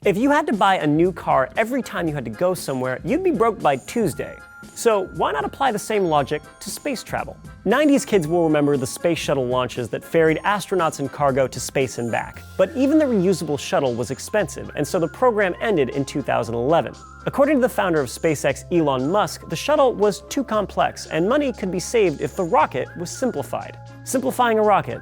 If you had to buy a new car every time you had to go somewhere, you'd be broke by Tuesday. So why not apply the same logic to space travel? 90s kids will remember the space shuttle launches that ferried astronauts and cargo to space and back. But even the reusable shuttle was expensive, and so the program ended in 2011. According to the founder of SpaceX, Elon Musk, the shuttle was too complex, and money could be saved if the rocket was simplified. Simplifying a rocket,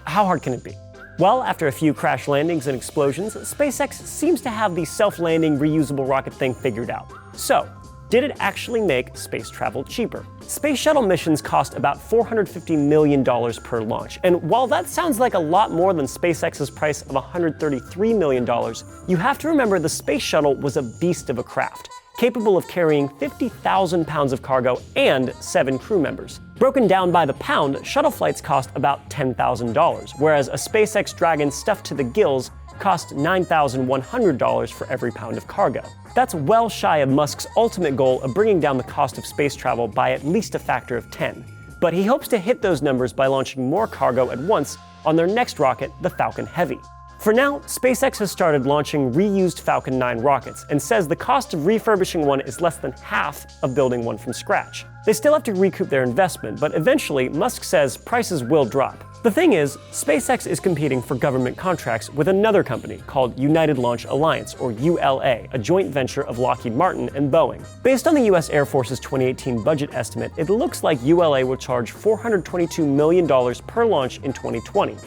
how hard can it be? Well, after a few crash landings and explosions, SpaceX seems to have the self-landing reusable rocket thing figured out. So, did it actually make space travel cheaper? Space shuttle missions cost about $450 million per launch, and while that sounds like a lot more than SpaceX's price of $133 million, you have to remember the space shuttle was a beast of a craft, capable of carrying 50,000 pounds of cargo and 7 crew members. Broken down by the pound, shuttle flights cost about $10,000, whereas a SpaceX Dragon stuffed to the gills cost $9,100 for every pound of cargo. That's well shy of Musk's ultimate goal of bringing down the cost of space travel by at least a factor of 10. But he hopes to hit those numbers by launching more cargo at once on their next rocket, the Falcon Heavy. For now, SpaceX has started launching reused Falcon 9 rockets and says the cost of refurbishing one is less than half of building one from scratch. They still have to recoup their investment, but eventually, Musk says prices will drop. The thing is, SpaceX is competing for government contracts with another company called United Launch Alliance, or ULA, a joint venture of Lockheed Martin and Boeing. Based on the US Air Force's 2018 budget estimate, it looks like ULA will charge $422 million per launch in 2020.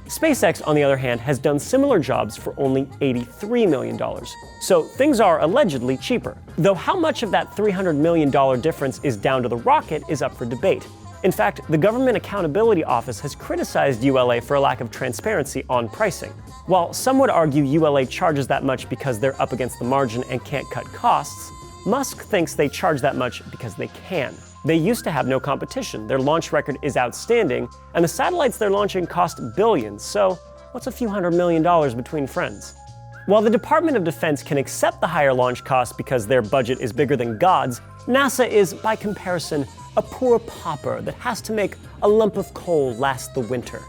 SpaceX, on the other hand, has done similar jobs for only $83 million. So things are allegedly cheaper. Though how much of that $300 million difference is down to the rocket is up for debate. In fact, the Government Accountability Office has criticized ULA for a lack of transparency on pricing. While some would argue ULA charges that much because they're up against the margin and can't cut costs, Musk thinks they charge that much because they can. They used to have no competition, their launch record is outstanding, and the satellites they're launching cost billions, so what's a few $100 million between friends? While the Department of Defense can accept the higher launch costs because their budget is bigger than God's, NASA is, by comparison, a poor pauper that has to make a lump of coal last the winter.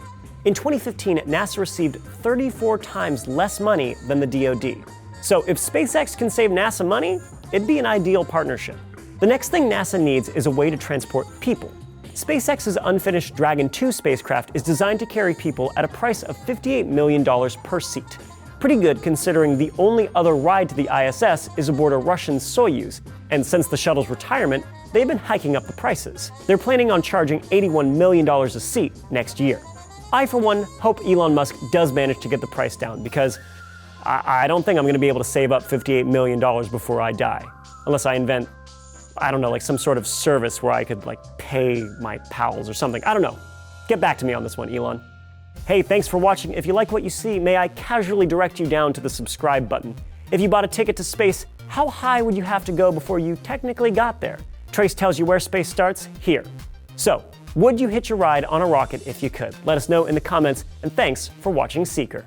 In 2015, NASA received 34 times less money than the DoD. So if SpaceX can save NASA money, it'd be an ideal partnership. The next thing NASA needs is a way to transport people. SpaceX's unfinished Dragon 2 spacecraft is designed to carry people at a price of $58 million per seat. Pretty good considering the only other ride to the ISS is aboard a Russian Soyuz, and since the shuttle's retirement, they've been hiking up the prices. They're planning on charging $81 million a seat next year. I, for one, hope Elon Musk does manage to get the price down because I don't think I'm going to be able to save up $58 million before I die, unless I invent, I don't know, like some sort of service where I could pay my pals or something. I don't know. Get back to me on this one, Elon. Hey, thanks for watching. If you like what you see, may I casually direct you down to the subscribe button. If you bought a ticket to space, how high would you have to go before you technically got there? Trace tells you where space starts here. So, would you hitch a ride on a rocket if you could? Let us know in the comments, and thanks for watching Seeker.